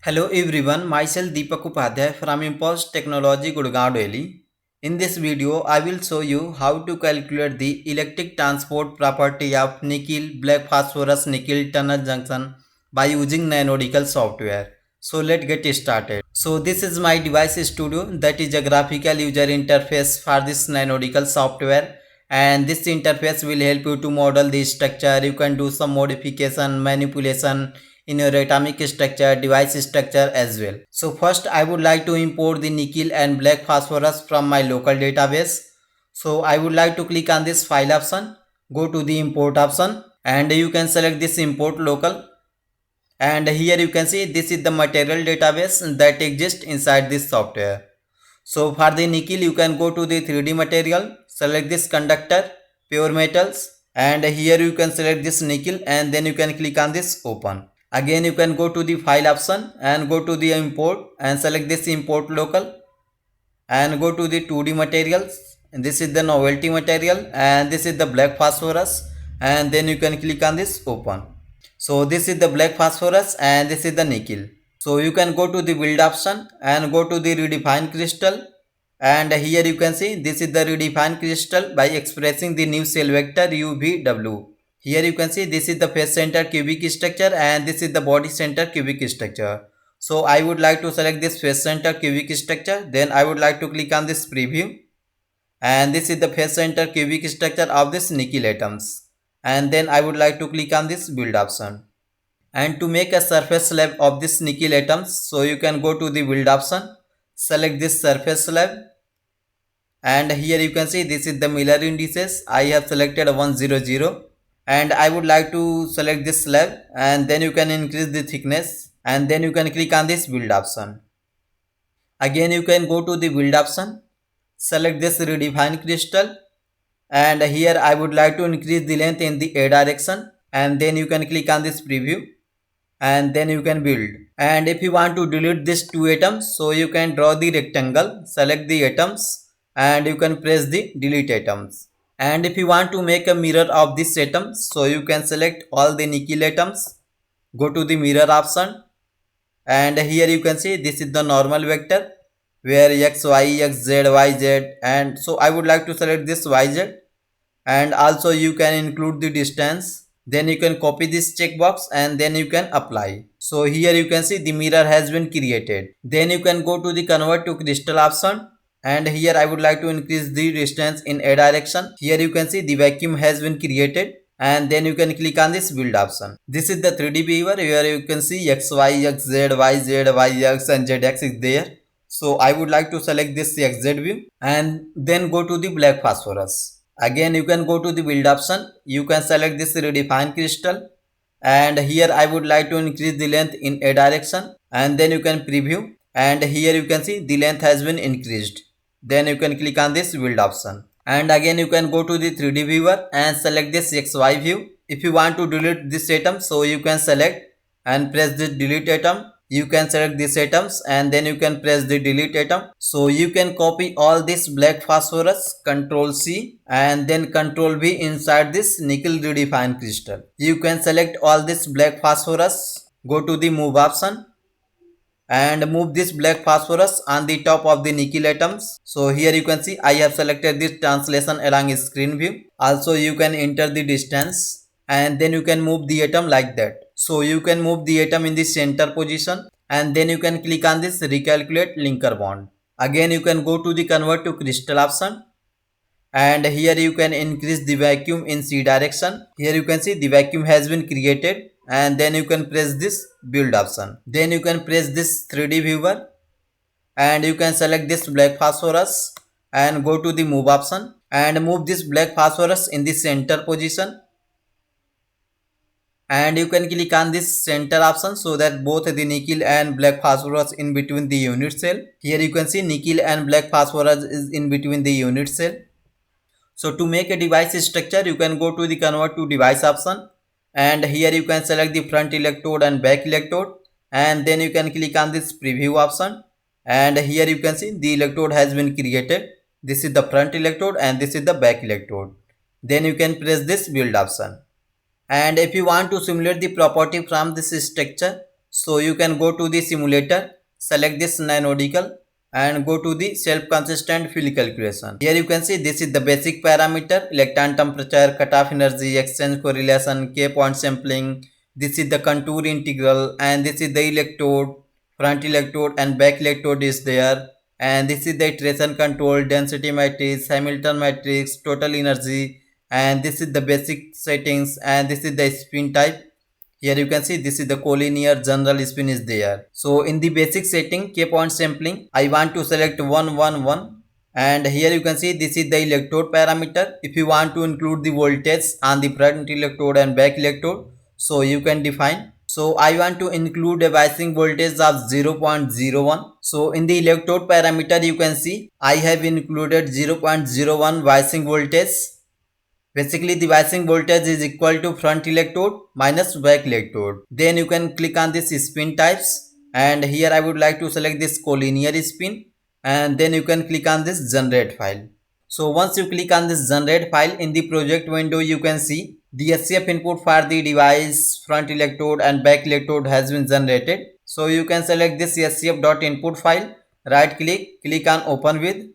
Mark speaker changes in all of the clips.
Speaker 1: Hello everyone, myself Deepak Upadhyay from Impulse Technology, Gurgaon, Delhi. In this video, I will show you how to calculate the electric transport property of nickel black phosphorus nickel tunnel junction by using Nanodical software. So let's get started. So this is my device studio, that is a graphical user interface for this Nanodical software, and this interface will help you to model the structure. You can do some modification, manipulation in your atomic structure, device structure as well. So first I would like to import the nickel and black phosphorus from my local database. So I would like to click on this file option, go to the import option, and you can select this import local, and here you can see this is the material database that exists inside this software. So for the nickel you can go to the 3D material, select this conductor, pure metals, and here you can select this nickel and then you can click on this open. Again you can go to the file option and go to the import and select this import local and go to the 2D materials. And this is the novelty material and this is the black phosphorus, and then you can click on this open. So this is the black phosphorus and this is the nickel. So you can go to the build option and go to the redefine crystal, and here you can see this is the redefine crystal by expressing the new cell vector UVW. Here you can see this is the face center cubic structure and this is the body center cubic structure. So I would like to select this face center cubic structure, then I would like to click on this preview, and this is the face center cubic structure of this nickel atoms, and then I would like to click on this build option. And to make a surface slab of this nickel atoms, so you can go to the build option, select this surface slab, and here you can see this is the Miller indices. I have selected 100, and I would like to select this slab, and then you can increase the thickness and then you can click on this build option. Again you can go to the build option, select this redefine crystal, and here I would like to increase the length in the A direction, and then you can click on this preview and then you can build. And if you want to delete these two atoms, so you can draw the rectangle, select the atoms and you can press the delete atoms. And if you want to make a mirror of this atom, so you can select all the nickel atoms, go to the mirror option, and here you can see this is the normal vector where x, y, x, z, y, z, and so I would like to select this y, z, and also you can include the distance. Then you can copy this checkbox and then you can apply. So here you can see the mirror has been created. Then you can go to the convert to crystal option, and here I would like to increase the distance in a direction. Here you can see the vacuum has been created, and then you can click on this build option. This is the 3D viewer where you can see x, y, x, z, y, z, y, x and z x is there. So I would like to select this xz view and then go to the black phosphorus. Again you can go to the build option, you can select this redefine crystal, and here I would like to increase the length in a direction, and then you can preview, and here you can see the length has been increased. Then you can click on this build option, and again you can go to the 3D viewer and select this XY view. If you want to delete this atom, so you can select and press this delete atom. You can select these atoms and then you can press the delete atom. So you can copy all this black phosphorus, Ctrl C and then Ctrl V inside this nickel redefine crystal. You can select all this black phosphorus, go to the move option and move this black phosphorus on the top of the nickel atoms. So here you can see I have selected this translation along screen view. Also you can enter the distance and then you can move the atom like that. So you can move the atom in the center position and then you can click on this recalculate linker bond. Again you can go to the convert to crystal option, and here you can increase the vacuum in C direction. Here you can see the vacuum has been created, and then you can press this build option. Then you can press this 3D viewer and you can select this black phosphorus and go to the move option and move this black phosphorus in the center position, and you can click on this center option so that both the nickel and black phosphorus in between the unit cell. Here you can see nickel and black phosphorus is in between the unit cell. So to make a device structure, you can go to the convert to device option, and here you can select the front electrode and back electrode, and then you can click on this preview option, and here you can see the electrode has been created. This is the front electrode and this is the back electrode. Then you can press this build option. And if you want to simulate the property from this structure, So you can go to the simulator, select this nanodical and go to the self-consistent field calculation. Here you can see this is the basic parameter: electron temperature, cutoff energy, exchange correlation, K point sampling. This is the contour integral, and this is the electrode, front electrode and back electrode is there. And this is the iteration control, density matrix, Hamilton matrix, total energy, and this is the basic settings, and this is the spin type. Here you can see this is the collinear general spin is there. So in the basic setting, K point sampling, I want to select 111, and here you can see this is the electrode parameter. If you want to include the voltage on the front electrode and back electrode, so you can define. So I want to include a biasing voltage of 0.01. So in the electrode parameter you can see I have included 0.01 biasing voltage. Basically the biasing voltage is equal to front electrode minus back electrode. Then you can click on this spin types, and here I would like to select this collinear spin, and then you can click on this generate file. So once you click on this generate file, in the project window you can see the SCF input for the device, front electrode and back electrode has been generated. So you can select this scf.input file, right click, click on open with,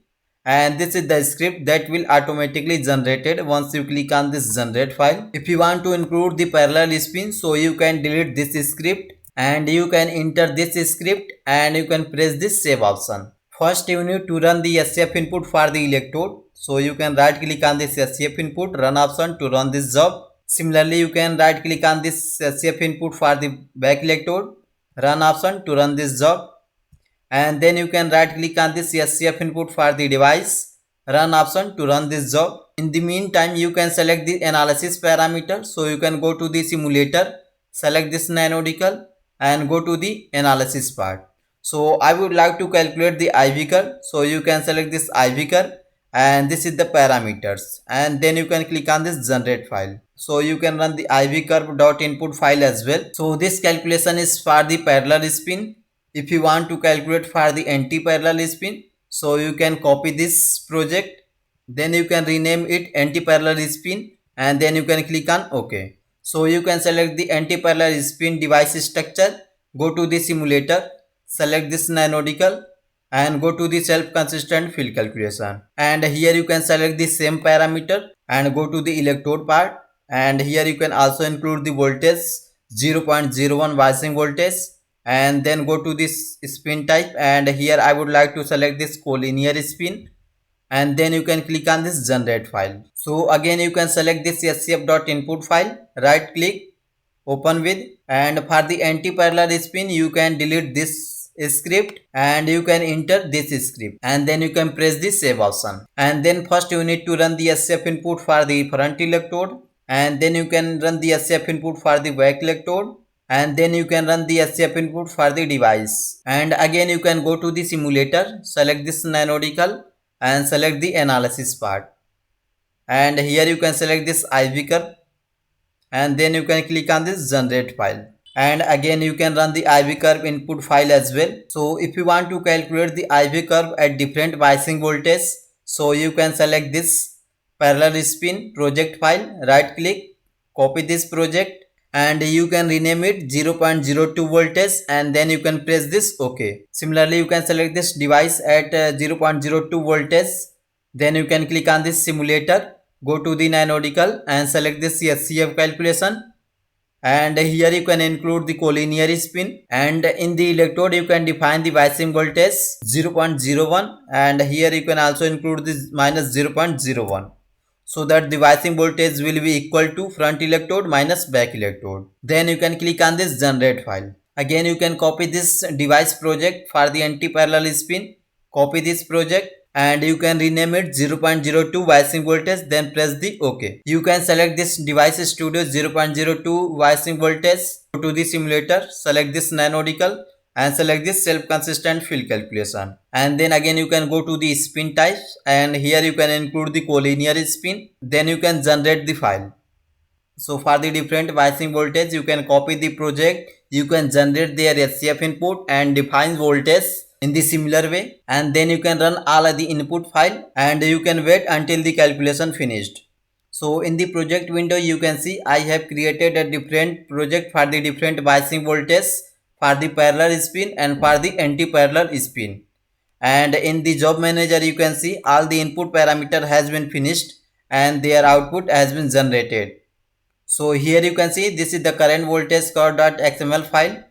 Speaker 1: and this is the script that will automatically generated once you click on this generate file. If you want to include the parallel spin, so you can delete this script and you can enter this script and you can press this save option. First you need to run the SCF input for the electrode, so you can right click on this SCF input, run option to run this job. Similarly you can right click on this SCF input for the back electrode, run option to run this job, and then you can right click on this SCF input for the device, run option to run this job. In the meantime you can select the analysis parameter, so you can go to the simulator, select this nanodical and go to the analysis part. So I would like to calculate the IV curve, so you can select this IV curve and this is the parameters, and then you can click on this generate file. So you can run the IV curve dot input file as well. So this calculation is for the parallel spin. If you want to calculate for the anti-parallel spin, so you can copy this project, then you can rename it anti-parallel spin and then you can click on OK. So you can select the anti-parallel spin device structure, go to the simulator, select this nanodical and go to the self-consistent field calculation, and here you can select the same parameter and go to the electrode part, and here you can also include the voltage 0.01 biasing voltage, and then go to this spin type, and here I would like to select this collinear spin, and then you can click on this generate file. So again you can select this scf.input file, right click, open with, and for the anti-parallel spin you can delete this script and you can enter this script, and then you can press the save option. And then first you need to run the SCF input for the front electrode, and then you can run the SCF input for the back electrode, and then you can run the SCF input for the device. And again you can go to the simulator, select this nanodical and select the analysis part, and here you can select this IV curve and then you can click on this generate file, and again you can run the IV curve input file as well. So if you want to calculate the IV curve at different biasing voltage, so you can select this parallel spin project file, right click, copy this project and you can rename it 0.02 voltage and then you can press this OK. Similarly you can select this device at 0.02 voltage, then you can click on this simulator, go to the nanodical and select this SCF calculation, and here you can include the collinear spin, and in the electrode you can define the biasing voltage 0.01, and here you can also include this minus 0.01, so that the biasing voltage will be equal to front electrode minus back electrode. Then you can click on this generate file. Again you can copy this device project for the anti-parallel spin, copy this project and you can rename it 0.02 biasing voltage, then press the OK. You can select this device studio 0.02 biasing voltage, go to the simulator, select this nanodical and select this self-consistent field calculation, and then again you can go to the spin types and here you can include the collinear spin, then you can generate the file. So for the different biasing voltage you can copy the project, you can generate their SCF input and define voltage in the similar way, and then you can run all of the input file and you can wait until the calculation finished. So in the project window you can see I have created a different project for the different biasing voltage for the parallel spin and for the anti-parallel spin. And in the job manager you can see all the input parameter has been finished and their output has been generated. So here you can see this is the current voltage curve.xml file,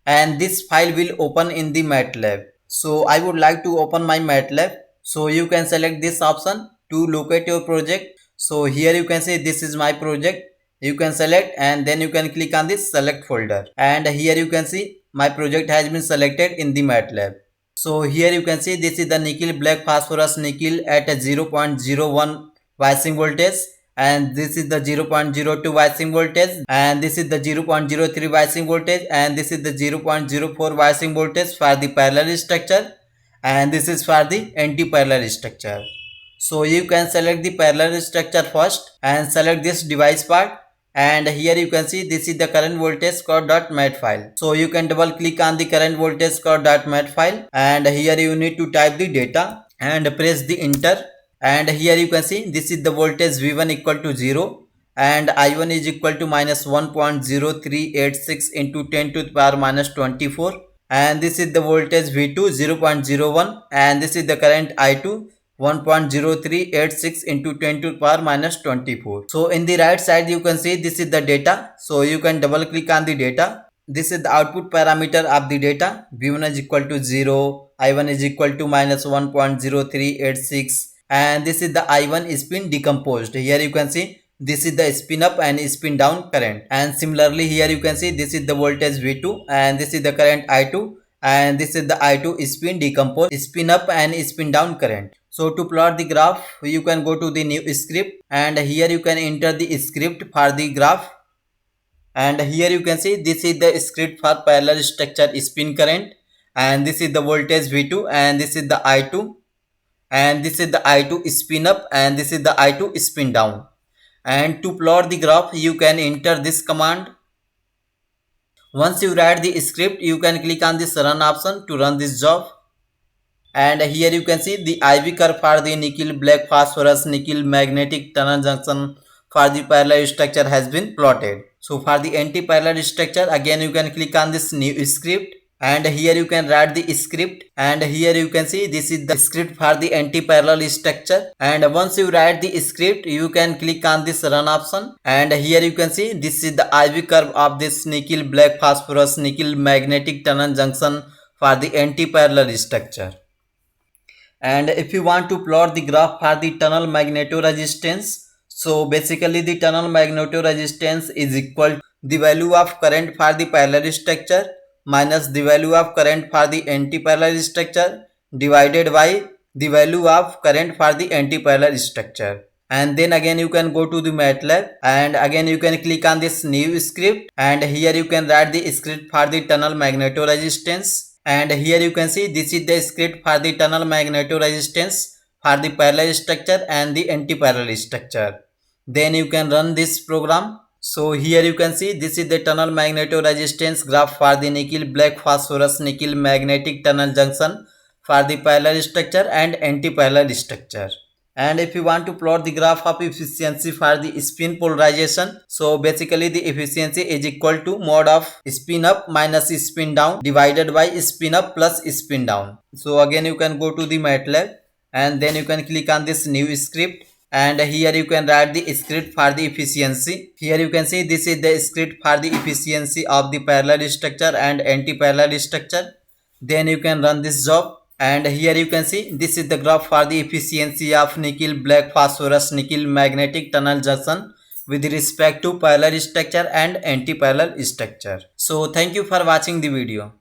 Speaker 1: and this file will open in the MATLAB. So I would like to open my MATLAB. So you can select this option to locate your project. So here you can see this is my project. You can select and then you can click on this select folder, and here you can see my project has been selected in the MATLAB. So here you can see this is the nickel black phosphorus nickel at a 0.01 biasing voltage, and this is the 0.02 biasing voltage, and this is the 0.03 biasing voltage, and this is the 0.04 biasing voltage for the parallel structure, and this is for the anti-parallel structure. So you can select the parallel structure first and select this device part, and here you can see this is the current voltage curve.mat file. So you can double click on the current voltage curve.mat file, and here you need to type the data and press the enter, and here you can see this is the voltage V1 equal to 0 and I1 is equal to minus 1.0386 into 10 to the power minus 24, and this is the voltage V2 0.01, and this is the current I2 1.0386 into 10 to the power minus 24. So in the right side you can see this is the data. So you can double click on the data. This is the output parameter of the data. V1 is equal to 0, I1 is equal to minus 1.0386, and this is the I1 spin decomposed. Here you can see this is the spin up and spin down current, and similarly here you can see this is the voltage V2 and this is the current I2, and this is the I2 spin decomposed, spin up and spin down current. So to plot the graph you can go to the new script, and here you can enter the script for the graph, and here you can see this is the script for parallel structure spin current, and this is the voltage V2 and this is the I2, and this is the I2 spin up and this is the I2 spin down. And to plot the graph you can enter this command. Once you write the script you can click on this run option to run this job, and here you can see the IV curve for the nickel black phosphorus nickel magnetic tunnel junction for the parallel structure has been plotted. So for the anti-parallel structure again you can click on this new script, and here you can write the script, and here you can see this is the script for the anti-parallel structure, and once you write the script you can click on this run option, and here you can see this is the IV curve of this nickel black phosphorus nickel magnetic tunnel junction for the anti-parallel structure. And if you want to plot the graph for the tunnel magnetoresistance, so basically the tunnel magnetoresistance is equal to the value of current for the parallel structure minus the value of current for the anti-parallel structure divided by the value of current for the anti-parallel structure. And then again you can go to the MATLAB, and again you can click on this new script, and here you can write the script for the tunnel magnetoresistance, and here you can see this is the script for the tunnel magnetoresistance for the parallel structure and the anti-parallel structure. Then you can run this program. So here you can see this is the tunnel magnetoresistance graph for the nickel black phosphorus nickel magnetic tunnel junction for the parallel structure and anti-parallel structure. And if you want to plot the graph of efficiency for the spin polarization, so basically the efficiency is equal to mod of spin up minus spin down divided by spin up plus spin down. So again you can go to the MATLAB, and then you can click on this new script, and here you can write the script for the efficiency. Here you can see this is the script for the efficiency of the parallel structure and anti-parallel structure. Then you can run this job, and here you can see this is the graph for the efficiency of nickel black phosphorus nickel magnetic tunnel junction with respect to parallel structure and anti-parallel structure. So thank you for watching the video.